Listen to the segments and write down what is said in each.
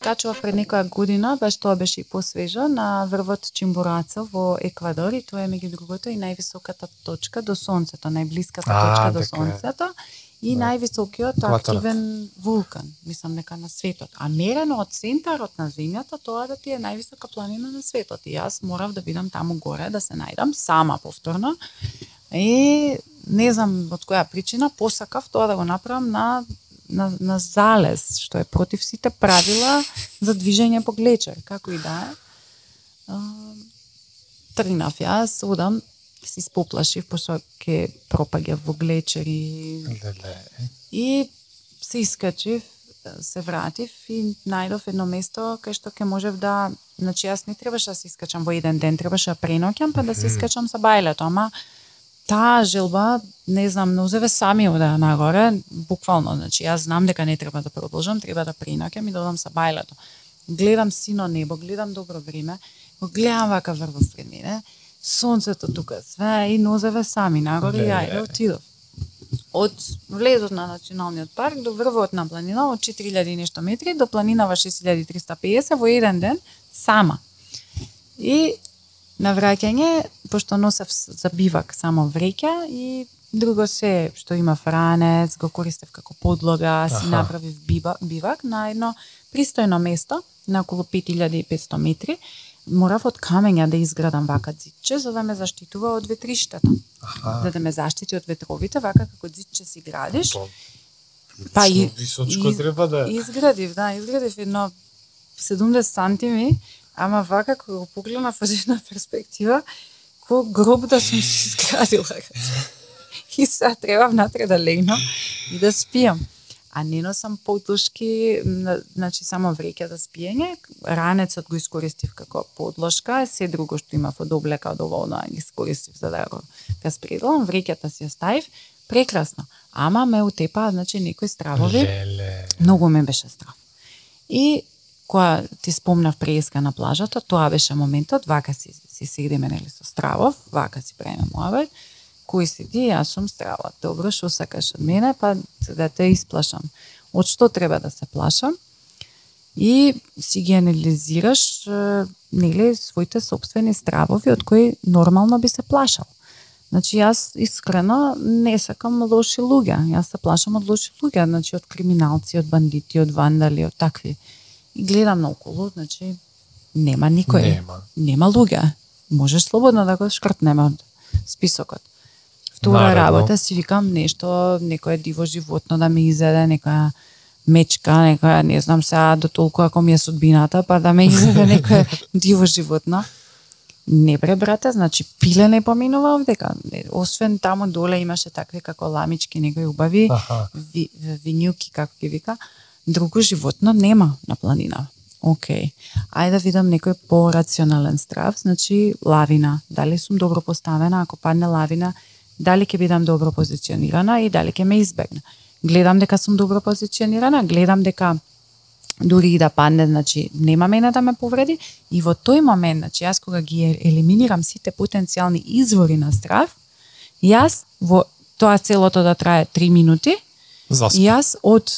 скачував пред некоја година, баш тоа беше и посвежо, на врвот Чимборацо во Еквадор и тоа е меѓу другото и највисоката точка до сонцето, најблиската точка до сонцето и највисокиот активен вулкан, мислам дека на светот. А мерено од центарот на земјата, тоа да ти е највисока планина на светот. И јас морав да бидам таму горе, да се најдам сама повторно. И не знам од која причина посакав тоа да го направам на залез, што е против сите правила за движење по глечер, како и да е. Тргнав јас, одам, се испоплашив, пошто ќе пропаѓав во глечери. И се искачив, се вратив и најдов едно место кај што ќе можев да, значи јас не требаше да се искачам во еден ден, требаше да преноќам па да се искачам со бајлето, ама таа желба, не знам, не узеве сами ода нагоре, буквално, значи јас знам дека не треба да продолжам, треба да пренаќам и да одам са бајлето. Гледам сино небо, гледам добро време, го гледам вака врвот пред мене, сонцето тука, све и нозеве сами нагоре и ајде отидов. Од влезот на националниот парк до врвот на планина од 4000 и нешто метри до планинава 6350 во еден ден сама. И на враќање, пошто носев за бивак само вреќа и друго се што има ранец, го користев како подлога, си направив бивак на едно пристојно место на околу 5500 метри. Морав од камења да изградам вака зидче за да ме заштитува од ветриштата. За да ме заштити од ветровите, вака како зидче си градиш. Па и височко треба да изградив едно 70 сантими. Ама вака, кога го погледнав од една перспектива, кој гроб да сум си изградила. И сега треба внатре да легнам и да спијам. А не носам подлошки, значи само вреќа за спиење. Ранецот го искористив како подложка, се друго што имав од облека, од оволна, ги искористив за да го спределам. Вреќата си ја ставив, прекрасно. Ама ме утепа, значи, некои стравови. Многу ме беше страв. И која ти спомнав преска на плажата, тоа беше моментот, вака си седиме нели со Стравов, вака си правиме муабет, кој си ти, јас сум Стравот. Добро, што сакаш од мене, па да те исплашам. Од што треба да се плашам? И си ги анализираш нели своите сопствени стравови од кои нормално би се плашал. Значи јас искрено не сакам лоши луѓе. Јас се плашам од лоши луѓе, значи од криминалци, од бандити, од вандали, од такви. И гледам наоколу, значи нема никој. Нема луѓе. Можеш слободно да го шкртнеме од списокот. Втора работа си викам нешто, некој диво животно да ме изеде, некоја мечка, некоја, не знам сега до толку ако ми е судбината, па да ме изеде некој диво животно. Не бре, брате, значи пиле не поминува овдека. Освен таму доле имаше такви како ламички, некои убави, винјуки, како ги вика. Друго животно нема на планина. Океј. Ајде да видам некој порационален страв, значи лавина. Дали сум добро поставена, ако падне лавина, дали ќе бидам добро позиционирана и дали ќе ме избегне. Гледам дека сум добро позиционирана, гледам дека дури и да падне, значи нема мене да ме повреди и во тој момент, значи јас кога ги елиминирам сите потенцијални извори на страв, јас во тоа целото да трае 3 минути, јас од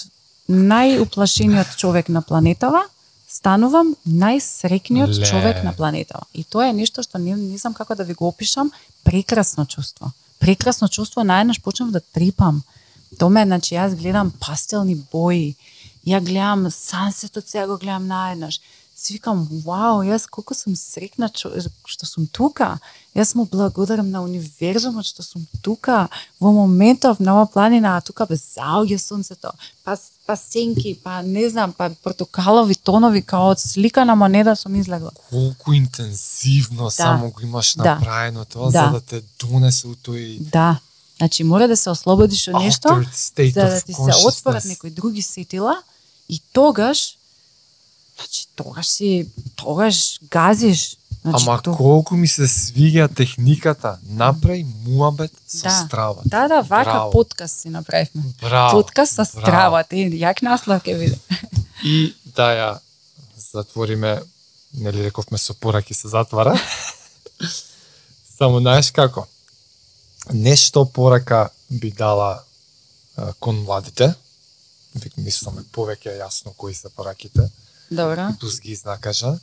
најуплашениот човек на планетава станувам најсрекниот човек на планетава. И тоа е нешто што не знам како да ви го опишам, прекрасно чувство. Прекрасно чувство, наеднаш почнав да трипам. Тоа значи јас гледам пастелни бои, ја гледам сансетот, сега го гледам наеднаш. Си викам, вау, јас колку сум срекна што сум тука. Јас му благодарам на универзумот што сум тука во моментов на оваа планина, а тука без заоѓа сонцето, па сенки, па не знам, па портокалови тонови као од слика на монета сум излегла. Колку интензивно само го имаш направено тоа за да те донесе у тој. Да. Значи мора да се ослободиш од нешто, за да ти се отворат некои други сетила и тогаш тогаш газиш. Значи, ама колку ми се свиѓа техниката, направи муабет со Стравот. Да, вака подкаст си направивме. Подкаст со Стравот, јак наслов ќе биде. И да ја затвориме, нели рековме со пораки се затвара. Само знаеш како? Нешто порака би дала кон младите. Мисламе повеќе јасно кои се пораките. Добро. И плюс ги изнакажа.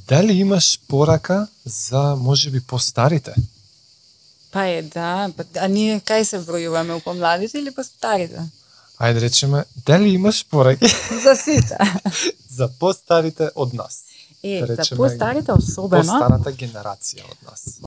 Дали имаш порака за можеби постарите? Па да, а ние кај се бројуваме, у помладите или по старите? Ајде речеме, дали имаш пораки За сите. за постарите од нас? За речеме, постарите особено. Постарата генерација од нас.